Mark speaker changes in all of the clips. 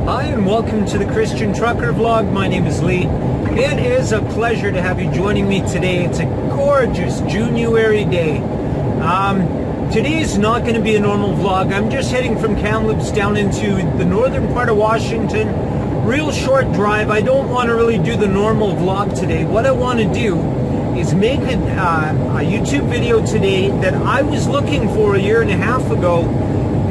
Speaker 1: Hi and welcome to the Christian Trucker Vlog. My name is Lee. It is a pleasure to have you joining me today. It's a gorgeous January day. Today is not going to be a normal vlog. I'm just heading from Kamloops down into the northern part of Washington. Real short drive. I don't want to really do the normal vlog today. What I want to do is make a YouTube video today that I was looking for a year and a half ago.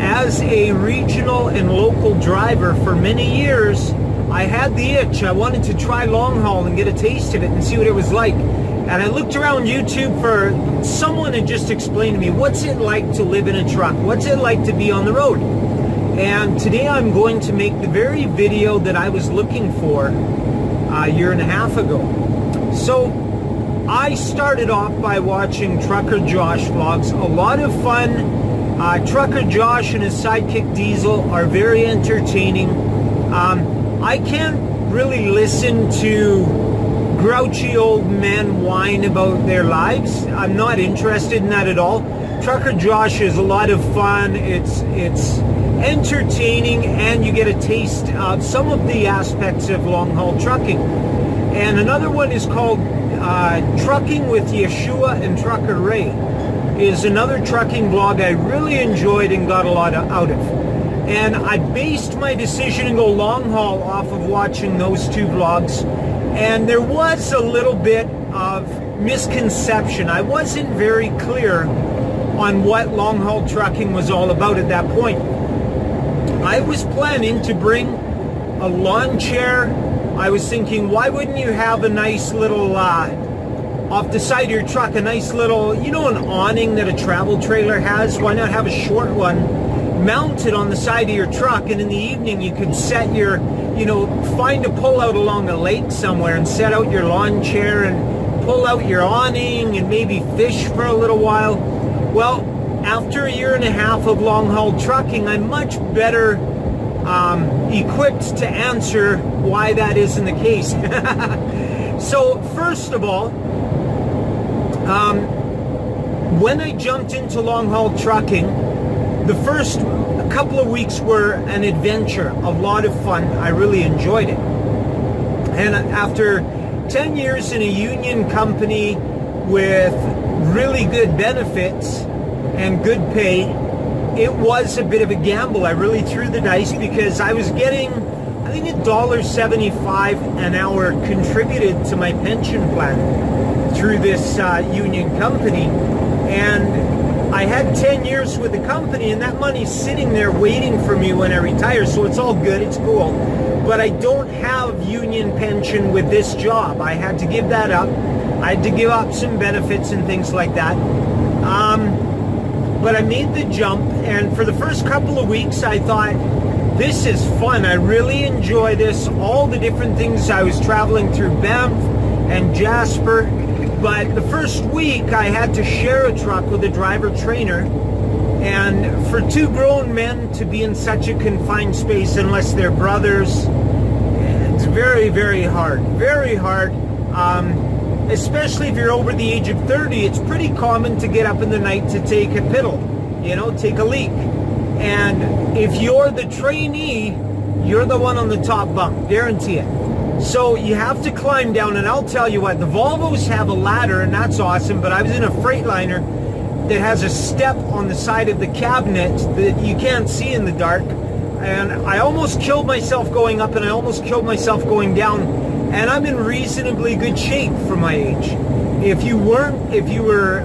Speaker 1: As a regional and local driver for many years, I had the itch. I wanted to try long haul and get a taste of it and see what it was like. And I looked around YouTube for someone to just explain to me, what's it like to live in a truck? What's it like to be on the road? And today I'm going to make the very video that I was looking for a year and a half ago. So I started off by watching Trucker Josh vlogs. A lot of fun. Trucker Josh and his sidekick Diesel are very entertaining. I can't really listen to grouchy old men whine about their lives. I'm not interested in that at all. Trucker Josh is a lot of fun. It's entertaining, and you get a taste of some of the aspects of long haul trucking. And another one is called Trucking with Yeshua and Trucker Ray. Is another trucking vlog I really enjoyed and got a lot out of. And I based my decision to go long haul off of watching those two vlogs. And there was a little bit of misconception. I wasn't very clear on what long haul trucking was all about at that point. I was planning to bring a lawn chair. I was thinking, why wouldn't you have a nice little off the side of your truck, a nice little, an awning that a travel trailer has? Why not have a short one mounted on the side of your truck, and in the evening you could set your, find a pull-out along a lake somewhere and set out your lawn chair and pull out your awning and maybe fish for a little while. Well, after a year and a half of long-haul trucking, I'm much better equipped to answer why that isn't the case. So, first of all, when I jumped into long-haul trucking, the first couple of weeks were an adventure, a lot of fun. I really enjoyed it. And after 10 years in a union company with really good benefits and good pay, it was a bit of a gamble. I really threw the dice because I was getting, I think, $1.75 an hour contributed to my pension plan through this union company. And I had 10 years with the company, and that money's sitting there waiting for me when I retire, so it's all good, it's cool. But I don't have union pension with this job. I had to give that up. I had to give up some benefits and things like that. But I made the jump, and for the first couple of weeks I thought, this is fun. I really enjoy this. All the different things. I was traveling through Banff and Jasper. But the first week I had to share a truck with a driver trainer, and for two grown men to be in such a confined space unless they're brothers, it's very, very hard. Very hard. Especially if you're over the age of 30, it's pretty common to get up in the night to take a piddle, take a leak. And if you're the trainee, you're the one on the top bunk, guarantee it. So you have to climb down, and I'll tell you what, the Volvos have a ladder, and that's awesome, but I was in a Freightliner that has a step on the side of the cabinet that you can't see in the dark, and I almost killed myself going up, and I almost killed myself going down, and I'm in reasonably good shape for my age. If you were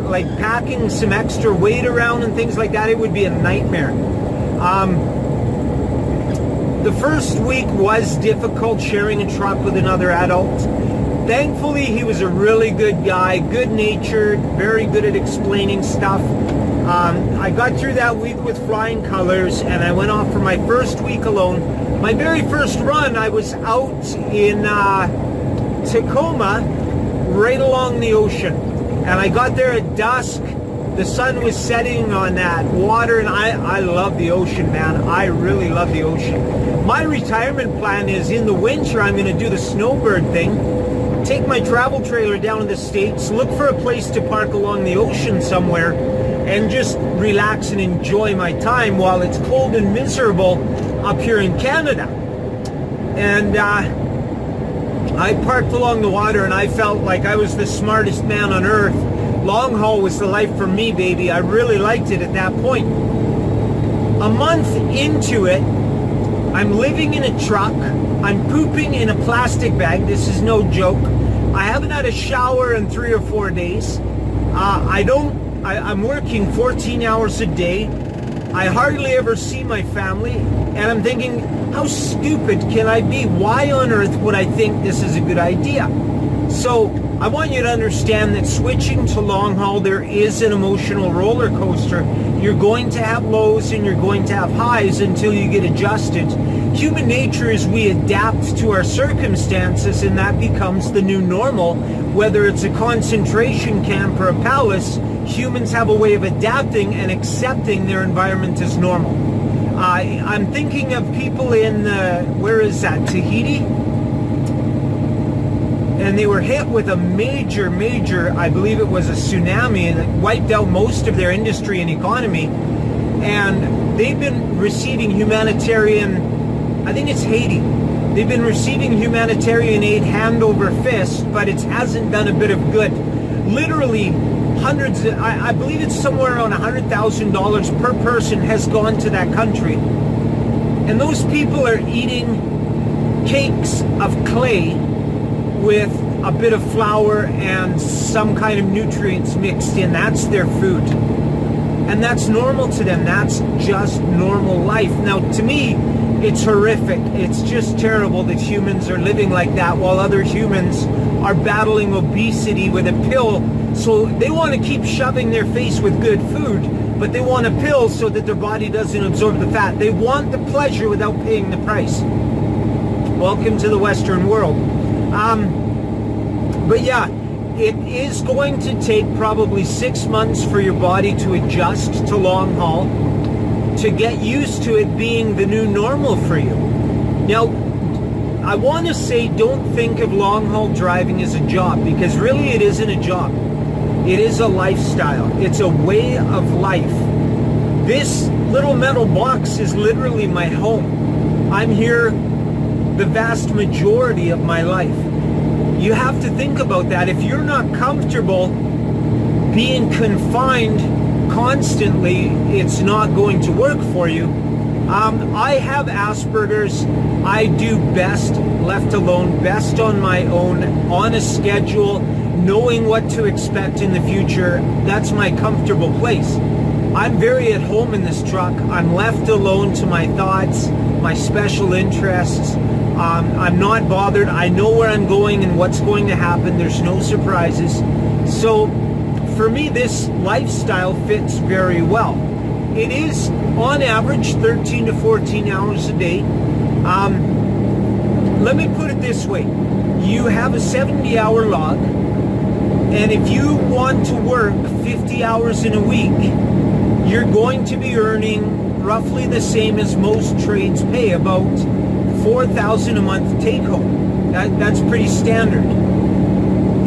Speaker 1: like packing some extra weight around and things like that, it would be a nightmare. The first week was difficult sharing a truck with another adult. Thankfully, he was a really good guy, good-natured, very good at explaining stuff. I got through that week with flying colors, and I went off for my first week alone. My very first run, I was out in Tacoma, right along the ocean. And I got there at dusk. The sun was setting on that water, and I love the ocean, man. I really love the ocean. My retirement plan is in the winter, I'm going to do the snowbird thing, take my travel trailer down in the States, look for a place to park along the ocean somewhere, and just relax and enjoy my time while it's cold and miserable up here in Canada. And I parked along the water, and I felt like I was the smartest man on earth. Long haul was the life for me, baby. I really liked it at that point. A month into it, I'm living in a truck. I'm pooping in a plastic bag. This is no joke. I haven't had a shower in 3 or 4 days. I'm working 14 hours a day. I hardly ever see my family. And I'm thinking, how stupid can I be? Why on earth would I think this is a good idea? So I want you to understand that switching to long haul, there is an emotional roller coaster. You're going to have lows and you're going to have highs until you get adjusted. Human nature is we adapt to our circumstances, and that becomes the new normal. Whether it's a concentration camp or a palace, humans have a way of adapting and accepting their environment as normal. I'm thinking of people in, where is that, Tahiti? And they were hit with a major, I believe it was a tsunami, and it wiped out most of their industry and economy. And they've been receiving humanitarian, I think it's Haiti. They've been receiving humanitarian aid hand over fist, but it hasn't done a bit of good. Literally hundreds, I believe it's somewhere around $100,000 per person has gone to that country. And those people are eating cakes of clay with a bit of flour and some kind of nutrients mixed in. That's their food. And that's normal to them. That's just normal life. Now, to me, it's horrific. It's just terrible that humans are living like that while other humans are battling obesity with a pill. So they want to keep shoving their face with good food, but they want a pill so that their body doesn't absorb the fat. They want the pleasure without paying the price. Welcome to the Western world. But yeah, it is going to take probably 6 months for your body to adjust to long haul, to get used to it being the new normal for you. Now, I want to say, don't think of long haul driving as a job, because really it isn't a job. It is a lifestyle. It's a way of life. This little metal box is literally my home. I'm here the vast majority of my life. You have to think about that. If you're not comfortable being confined constantly, it's not going to work for you. I have Asperger's. I do best left alone, best on my own, on a schedule, knowing what to expect in the future. That's my comfortable place. I'm very at home in this truck. I'm left alone to my thoughts, my special interests. I'm not bothered. I know where I'm going and what's going to happen. There's no surprises. So for me, this lifestyle fits very well. It is on average 13 to 14 hours a day. Let me put it this way. You have a 70-hour log, and if you want to work 50 hours in a week, you're going to be earning roughly the same as most trades pay, about $4,000 a month take home. That's pretty standard.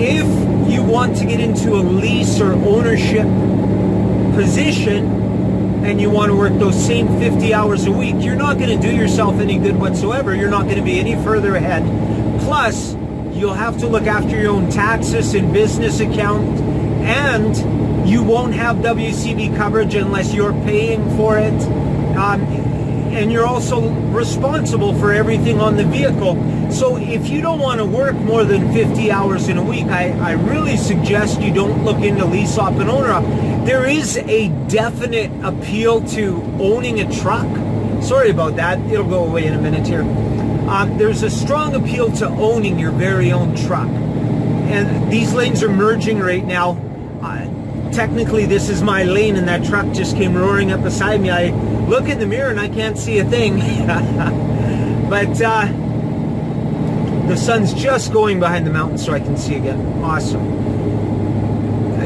Speaker 1: If you want to get into a lease or ownership position and you want to work those same 50 hours a week, you're not going to do yourself any good whatsoever. You're not going to be any further ahead. Plus, you'll have to look after your own taxes and business account, and you won't have WCB coverage unless you're paying for it. And you're also responsible for everything on the vehicle. So if you don't want to work more than 50 hours in a week, I really suggest you don't look into lease op and owner op. There is a definite appeal to owning a truck. Sorry about that. It'll go away in a minute here. There's a strong appeal to owning your very own truck. And these lanes are merging right now. Technically, this is my lane, and that truck just came roaring up beside me. I look in the mirror and I can't see a thing. But the sun's just going behind the mountain so I can see again. Awesome.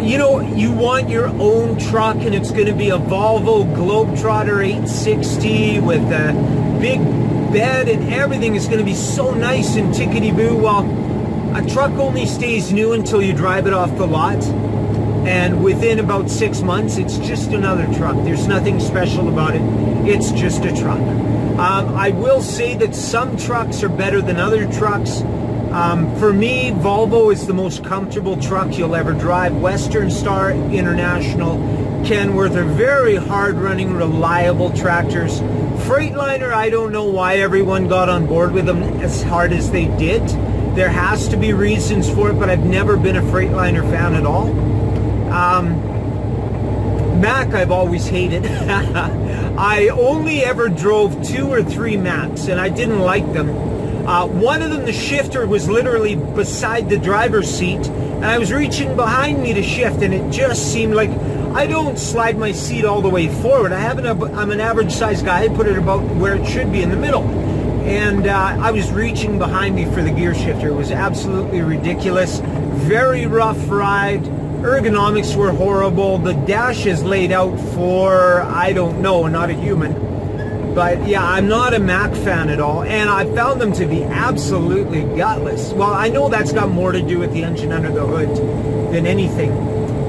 Speaker 1: You know, you want your own truck, and it's going to be a Volvo Globetrotter 860 with a big bed, and everything is going to be so nice and tickety-boo. Well, a truck only stays new until you drive it off the lot. And within about 6 months, it's just another truck. There's nothing special about it. It's just a truck. I will say that some trucks are better than other trucks. For me, Volvo is the most comfortable truck you'll ever drive. Western Star, International, Kenworth are very hard-running, reliable tractors. Freightliner, I don't know why everyone got on board with them as hard as they did. There has to be reasons for it, but I've never been a Freightliner fan at all. Mack I've always hated. I only ever drove 2 or 3 Macks, and I didn't like them. One of them, the shifter was literally beside the driver's seat, and I was reaching behind me to shift, and it just seemed like I don't slide my seat all the way forward. I'm an average sized guy. I put it about where it should be, in the middle. And I was reaching behind me for the gear shifter. It was absolutely ridiculous. Very rough ride. Ergonomics were horrible. The dash is laid out for, I don't know, not a human. But yeah, I'm not a Mack fan at all. And I found them to be absolutely gutless. Well, I know that's got more to do with the engine under the hood than anything.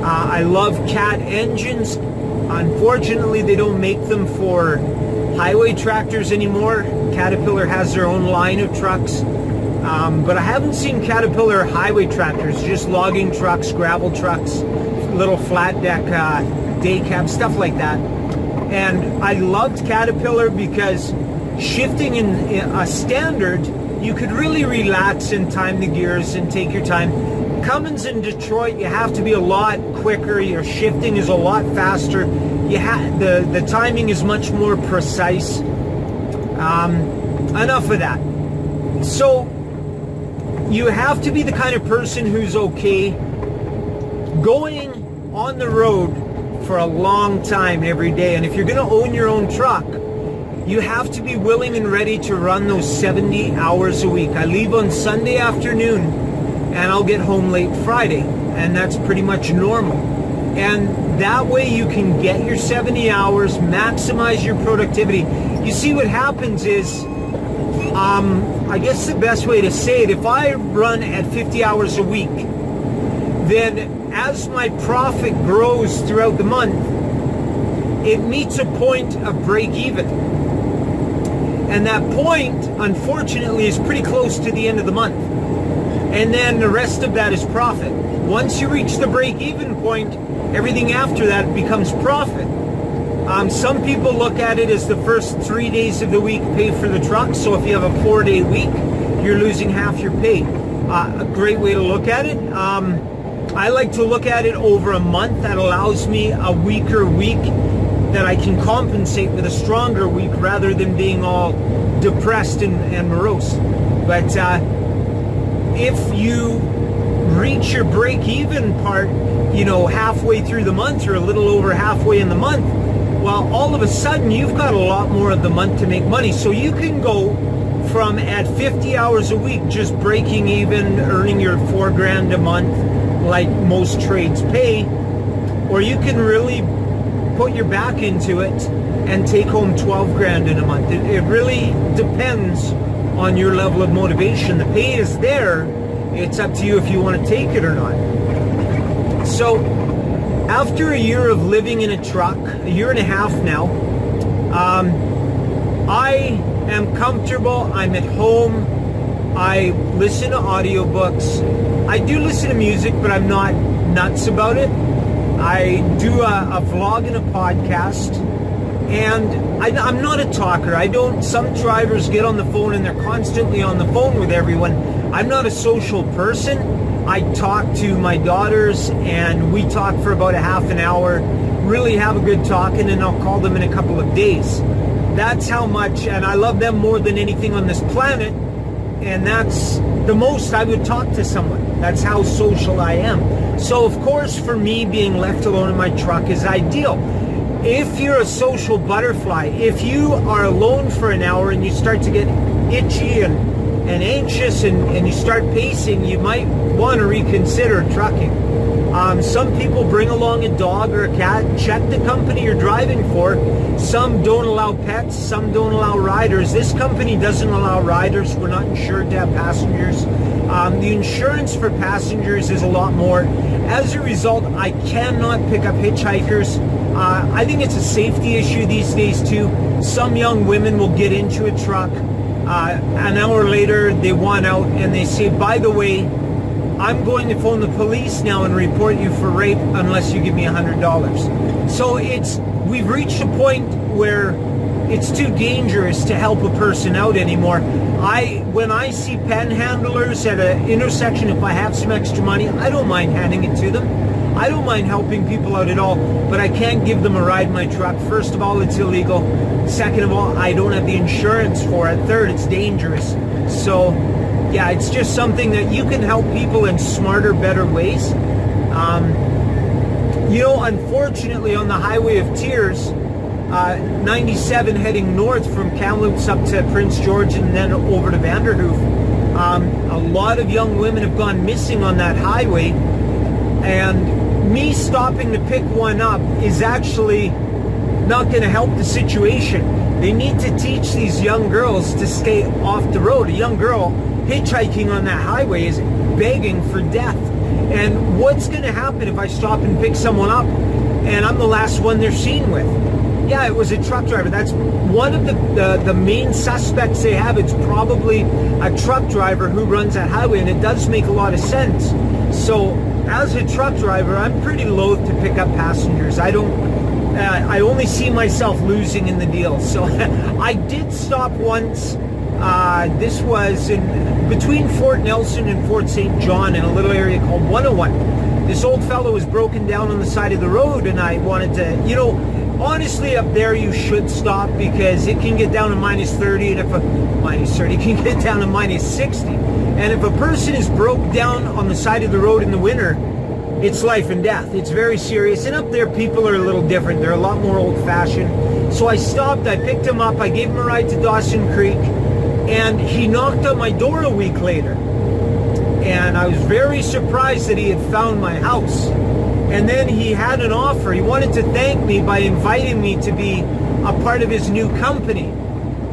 Speaker 1: I love Cat engines. Unfortunately, they don't make them for highway tractors anymore. Caterpillar has their own line of trucks. But I haven't seen Caterpillar highway tractors, just logging trucks, gravel trucks, little flat deck, day cab, stuff like that. And I loved Caterpillar because shifting in a standard, you could really relax and time the gears and take your time. Cummins in Detroit, you have to be a lot quicker. Your shifting is a lot faster. The timing is much more precise. Enough of that. So you have to be the kind of person who's okay going on the road for a long time every day. And if you're going to own your own truck, you have to be willing and ready to run those 70 hours a week. I leave on Sunday afternoon and I'll get home late Friday, and that's pretty much normal. And that way you can get your 70 hours, maximize your productivity. You see, what happens is, I guess the best way to say it, if I run at 50 hours a week, then as my profit grows throughout the month, it meets a point of break even. And that point, unfortunately, is pretty close to the end of the month. And then the rest of that is profit. Once you reach the break-even point, everything after that becomes profit. Some people look at it as the first 3 days of the week pay for the truck. So if you have a 4-day week, you're losing half your pay. A great way to look at it. I like to look at it over a month. That allows me a weaker week that I can compensate with a stronger week rather than being all depressed and morose. But if you reach your break-even part, halfway through the month or a little over halfway in the month, well, all of a sudden you've got a lot more of the month to make money. So you can go from at 50 hours a week just breaking even, earning your $4,000 a month like most trades pay, or you can really put your back into it and take home $12,000 in a month. It really depends on your level of motivation. The pay is there. It's up to you if you want to take it or not. So after a year of living in a truck, a year and a half now, I am comfortable. I'm at home. I listen to audiobooks. I do listen to music, but I'm not nuts about it. I do a vlog and a podcast. And I'm not a talker. Some drivers get on the phone and they're constantly on the phone with everyone. I'm not a social person. I talk to my daughters and we talk for about a half an hour, really have a good talk, and then I'll call them in a couple of days. That's how much, and I love them more than anything on this planet, and that's the most I would talk to someone. That's how social I am. So of course, for me, being left alone in my truck is ideal. If you're a social butterfly, if you are alone for an hour and you start to get itchy and anxious and you start pacing, you might want to reconsider trucking. Some people bring along a dog or a cat. Check the company you're driving for. Some don't allow pets, some don't allow riders. This company doesn't allow riders. We're not insured to have passengers. The insurance for passengers is a lot more. As a result, I cannot pick up hitchhikers. I think it's a safety issue these days too. Some young women will get into a truck, an hour later they want out and they say, by the way, I'm going to phone the police now and report you for rape unless you give me $100. So we've reached a point where it's too dangerous to help a person out anymore. When I see panhandlers at an intersection, if I have some extra money, I don't mind handing it to them. I don't mind helping people out at all, but I can't give them a ride in my truck. First of all, it's illegal. Second of all, I don't have the insurance for it. Third, it's dangerous. So, yeah, it's just something that you can help people in smarter, better ways. Unfortunately, on the Highway of Tears, 97 heading north from Kamloops up to Prince George and then over to Vanderhoof, a lot of young women have gone missing on that highway, and me stopping to pick one up is actually not going to help the situation. They need to teach these young girls to stay off the road. A young girl hitchhiking on that highway is begging for death. And what's going to happen if I stop and pick someone up and I'm the last one they're seen with? Yeah, it was a truck driver. That's one of the main suspects they have. It's probably a truck driver who runs that highway, and it does make a lot of sense. So as a truck driver, I'm pretty loath to pick up passengers. I only see myself losing in the deal. So I did stop once. This was between Fort Nelson and Fort St. John in a little area called 101. This old fellow was broken down on the side of the road, and I wanted to, honestly, up there you should stop because it can get down to minus 30, and if it can get down to minus 60. And if a person is broke down on the side of the road in the winter, it's life and death. It's very serious. And up there, people are a little different. They're a lot more old-fashioned. So I stopped, I picked him up, I gave him a ride to Dawson Creek, and he knocked on my door a week later. And I was very surprised that he had found my house. And then he had an offer. He wanted to thank me by inviting me to be a part of his new company.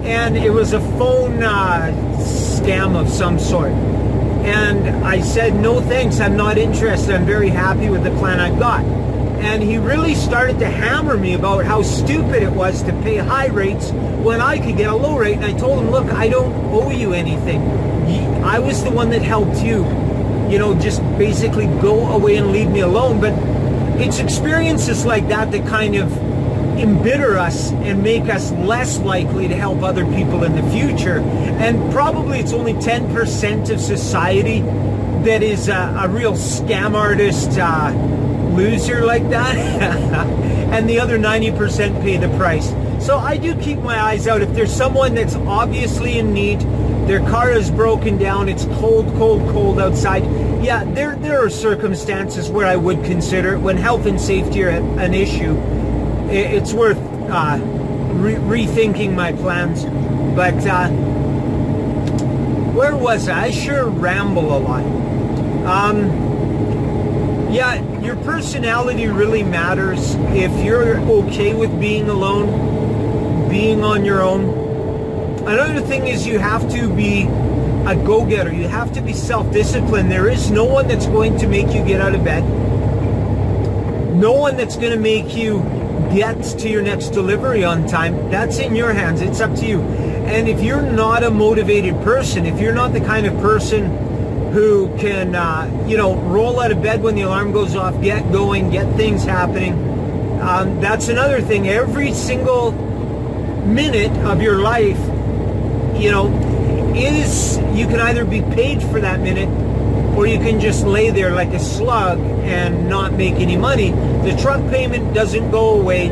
Speaker 1: And it was a phone scam of some sort. And I said, no thanks, I'm not interested. I'm very happy with the plan I've got. And he really started to hammer me about how stupid it was to pay high rates when I could get a low rate. And I told him, look, I don't owe you anything. I was the one that helped you. Just basically go away and leave me alone. But it's experiences like that that kind of embitter us and make us less likely to help other people in the future. And probably it's only 10% of society that is a real scam artist loser like that. And the other 90% pay the price. So I do keep my eyes out. If there's someone that's obviously in need, their car is broken down, it's cold outside. Yeah, there are circumstances where I would consider it. When health and safety are an issue, it's worth rethinking my plans. But where was I? I sure ramble a lot. Yeah, your personality really matters. If you're okay with being alone, being on your own. Another thing is you have to be a go-getter. You have to be self-disciplined. There is no one that's going to make you get out of bed. No one that's going to make you get to your next delivery on time. That's in your hands. It's up to you. And if you're not a motivated person, if you're not the kind of person who can, roll out of bed when the alarm goes off, get going, get things happening, that's another thing. Every single minute of your life, you can either be paid for that minute or you can just lay there like a slug and not make any money. The truck payment doesn't go away.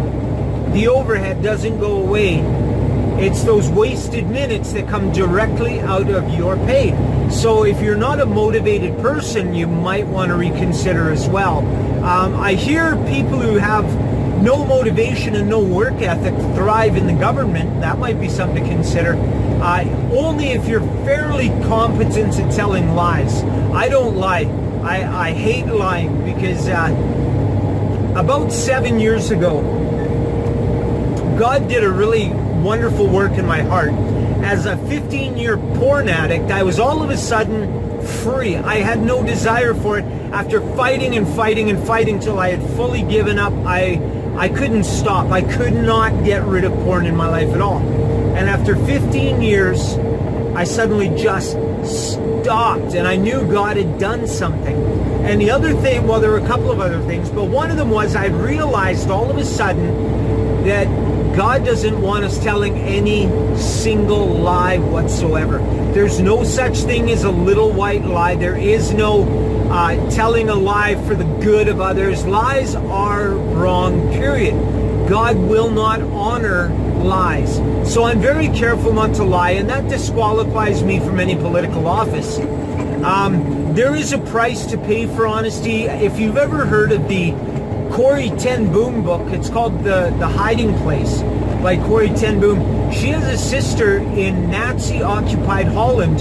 Speaker 1: The overhead doesn't go away. It's those wasted minutes that come directly out of your pay. So if you're not a motivated person, you might want to reconsider as well. I hear people who have no motivation and no work ethic thrive in the government. That might be something to consider. Only if you're fairly competent at telling lies. I don't lie. I hate lying because about 7 years ago, God did a really wonderful work in my heart. As a 15-year porn addict, I was all of a sudden free. I had no desire for it. After fighting and fighting and fighting till I had fully given up, I I couldn't stop. I could not get rid of porn in my life at all. And after 15 years, I suddenly just stopped, and I knew God had done something. And the other thing, well, there were a couple of other things, but one of them was I realized all of a sudden that God doesn't want us telling any single lie whatsoever. There's no such thing as a little white lie. There is no telling a lie for the good of others. Lies are wrong, period. God will not honor lies. So I'm very careful not to lie, and that disqualifies me from any political office. There is a price to pay for honesty. If you've ever heard of the Corrie ten Boom book, it's called The Hiding Place by Corrie ten Boom. She has a sister in Nazi-occupied Holland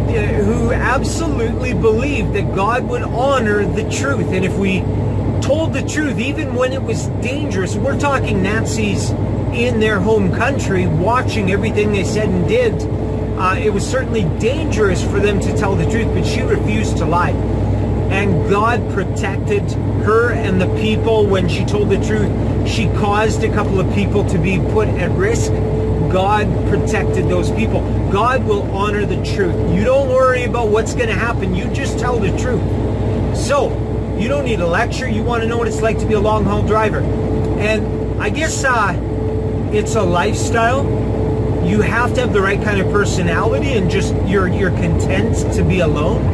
Speaker 1: who absolutely believed that God would honor the truth. And if we told the truth, even when it was dangerous, we're talking Nazis in their home country, watching everything they said and did, it was certainly dangerous for them to tell the truth, but she refused to lie. And God protected her and the people when she told the truth. She caused a couple of people to be put at risk. God protected those people. God will honor the truth. You don't worry about what's going to happen. You just tell the truth. So, you don't need a lecture. You want to know what it's like to be a long-haul driver. And I guess it's a lifestyle. You have to have the right kind of personality, and just you're content to be alone.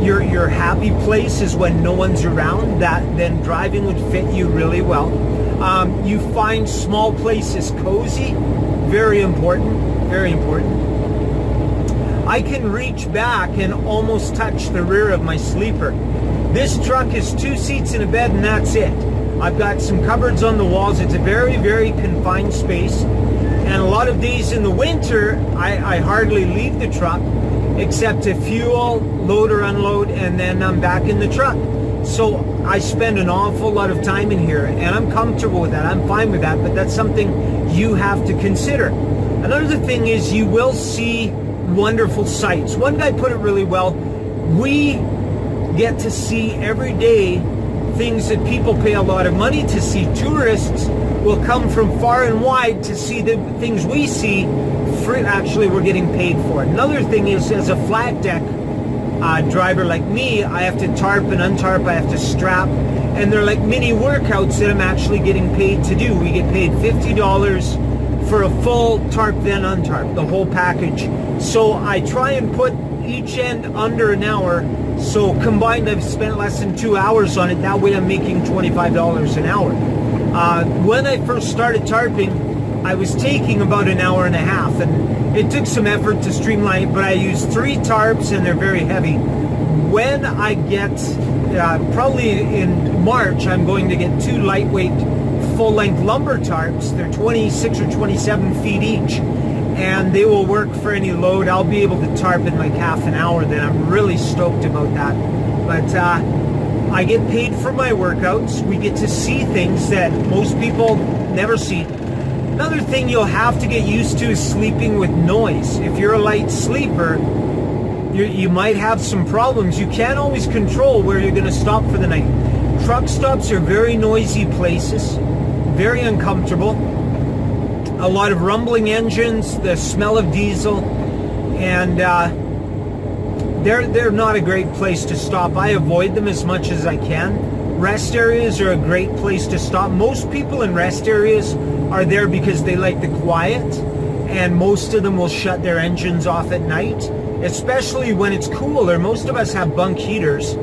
Speaker 1: Your happy place is when no one's around. Then driving would fit you really well. You find small places cozy. Very important. Very important. I can reach back and almost touch the rear of my sleeper. This truck is 2 seats and a bed, and that's it. I've got some cupboards on the walls. It's a very, very confined space. And a lot of days in the winter, I hardly leave the truck except to fuel, load or unload, and then I'm back in the truck. So I spend an awful lot of time in here, and I'm comfortable with that. I'm fine with that, but that's something you have to consider. Another thing is you will see wonderful sights. One guy put it really well. We get to see every day things that people pay a lot of money to see. Tourists will come from far and wide to see the things we see. Actually, we're getting paid for it. Another thing is, as a flat deck driver like me, I have to tarp and untarp, I have to strap, and they're like mini workouts that I'm actually getting paid to do. We get paid $50 for a full tarp then untarp, the whole package. So I try and put each end under an hour, so combined I've spent less than 2 hours on it. That way I'm making $25 an hour. When I first started tarping, I was taking about an hour and a half, and it took some effort to streamline it, but I used 3 tarps and they're very heavy. When I get, probably in March, I'm going to get 2 lightweight full-length lumber tarps. They're 26 or 27 feet each, and they will work for any load. I'll be able to tarp in like half an hour. Then I'm really stoked about that. But I get paid for my workouts. We get to see things that most people never see. Another thing you'll have to get used to is sleeping with noise. If you're a light sleeper, you might have some problems. You can't always control where you're going to stop for the night. Truck stops are very noisy places, very uncomfortable. A lot of rumbling engines, the smell of diesel, and they're not a great place to stop. I avoid them as much as I can. Rest areas are a great place to stop. Most people in rest areas are there because they like the quiet, and most of them will shut their engines off at night, especially when it's cooler. Most of us have bunk heaters.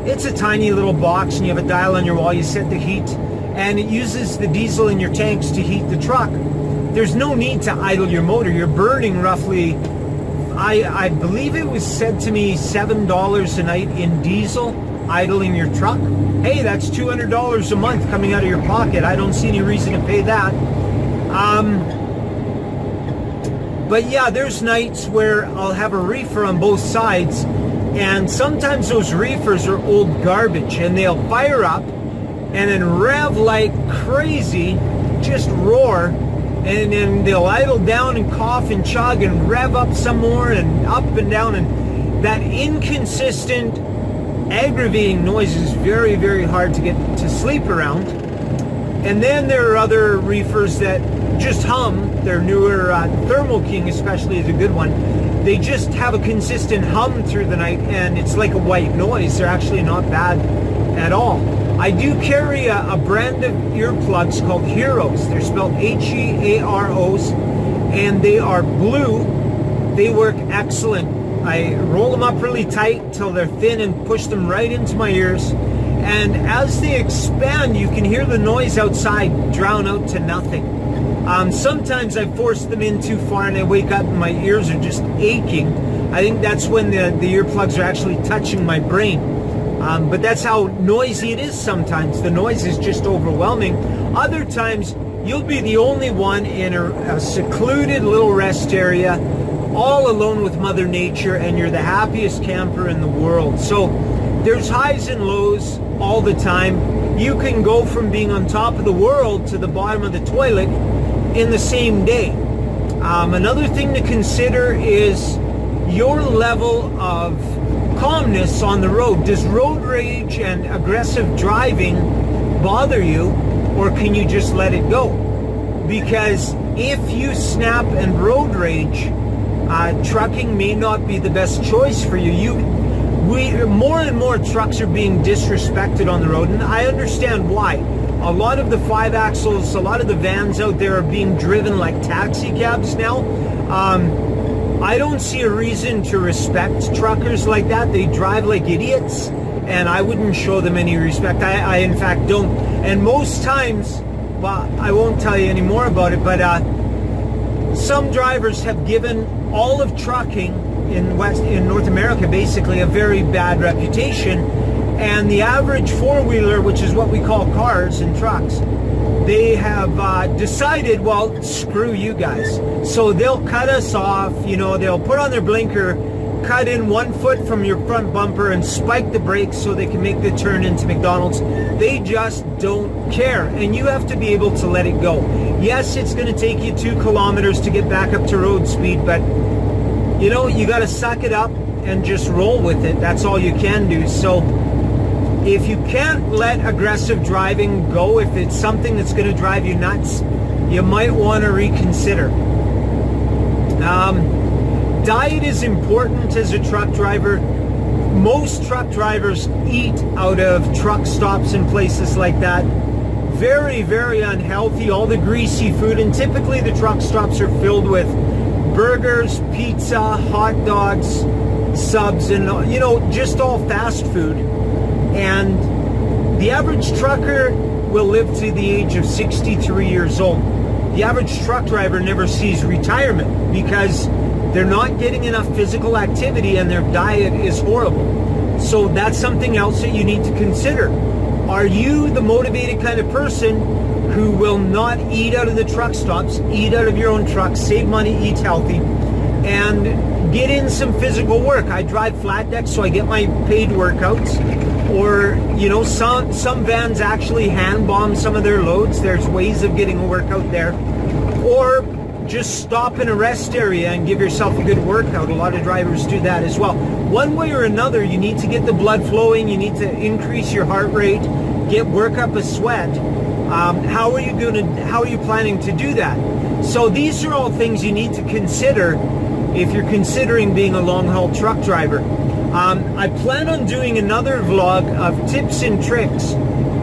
Speaker 1: It's a tiny little box, and you have a dial on your wall. You set the heat, and it uses the diesel in your tanks to heat the truck. There's no need to idle your motor. You're burning roughly, I believe it was said to me, $7 a night in diesel idling your truck. Hey, that's $200 a month coming out of your pocket. I don't see any reason to pay that. But yeah, there's nights where I'll have a reefer on both sides, and sometimes those reefers are old garbage, and they'll fire up and then rev like crazy, just roar, and then they'll idle down and cough and chug and rev up some more and up and down, and that inconsistent aggravating noises, very, very hard to get to sleep around. And then there are other reefers that just hum. Their newer Thermo King especially is a good one. They just have a consistent hum through the night, and it's like a white noise. They're actually not bad at all. I do carry a brand of earplugs called Heroes. They're spelled Hearos, and they are blue. They work excellent. I roll them up really tight till they're thin and push them right into my ears. And as they expand, you can hear the noise outside drown out to nothing. Sometimes I force them in too far and I wake up and my ears are just aching. I think that's when the earplugs are actually touching my brain. But that's how noisy it is sometimes. The noise is just overwhelming. Other times, you'll be the only one in a secluded little rest area, all alone with Mother Nature, and you're the happiest camper in the world. So there's highs and lows all the time. You can go from being on top of the world to the bottom of the toilet in the same day. Another thing to consider is your level of calmness on the road. Does road rage and aggressive driving bother you, or can you just let it go? Because if you snap and road rage, trucking may not be the best choice for you. More and more trucks are being disrespected on the road, and I understand why. A lot of the 5-axles, a lot of the vans out there are being driven like taxi cabs now. I don't see a reason to respect truckers like that. They drive like idiots, and I wouldn't show them any respect. I in fact don't. And most times, well, I won't tell you any more about it, but some drivers have given all of trucking in North America basically a very bad reputation. And the average four-wheeler, which is what we call cars and trucks, they have decided, well, screw you guys. So they'll cut us off, they'll put on their blinker, cut in 1 foot from your front bumper and spike the brakes so they can make the turn into McDonald's. They just don't care. And you have to be able to let it go. Yes, it's going to take you 2 kilometers to get back up to road speed, but you got to suck it up and just roll with it. That's all you can do. So if you can't let aggressive driving go, if it's something that's going to drive you nuts, you might want to reconsider. Diet is important as a truck driver. Most truck drivers eat out of truck stops and places like that. Very, very unhealthy, all the greasy food, and typically the truck stops are filled with burgers, pizza, hot dogs, subs, and just all fast food. And the average trucker will live to the age of 63 years old. The average truck driver never sees retirement because they're not getting enough physical activity and their diet is horrible. So that's something else that you need to consider. Are you the motivated kind of person who will not eat out of the truck stops, eat out of your own truck, save money, eat healthy, and get in some physical work? I drive flat deck, so I get my paid workouts. Or, some vans actually hand bomb some of their loads. There's ways of getting a workout there. Or just stop in a rest area and give yourself a good workout. A lot of drivers do that as well. One way or another, you need to get the blood flowing. You need to increase your heart rate, work up a sweat. How are you planning to do that? So these are all things you need to consider if you're considering being a long-haul truck driver. I plan on doing another vlog of tips and tricks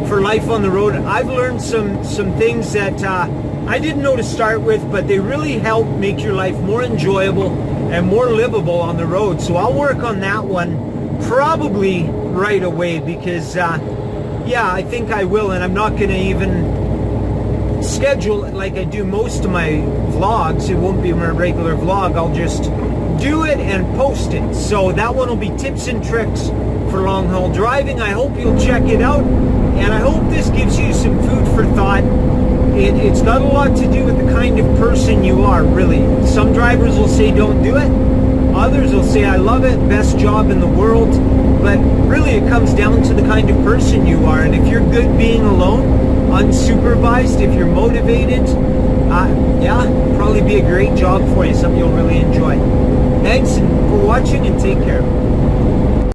Speaker 1: for life on the road. I've learned some things that I didn't know to start with, but they really help make your life more enjoyable and more livable on the road. So I'll work on that one probably right away because, I think I will, and I'm not going to even schedule it like I do most of my vlogs. It won't be my regular vlog. I'll just do it and post it. So that one will be tips and tricks for long haul driving. I hope you'll check it out, and I hope this gives you some food for thought. It's got a lot to do with the kind of person you are, really. Some drivers will say don't do it. Others will say I love it, best job in the world. But really it comes down to the kind of person you are. And if you're good being alone, unsupervised, if you're motivated, probably be a great job for you, something you'll really enjoy. Thanks for watching, and take care.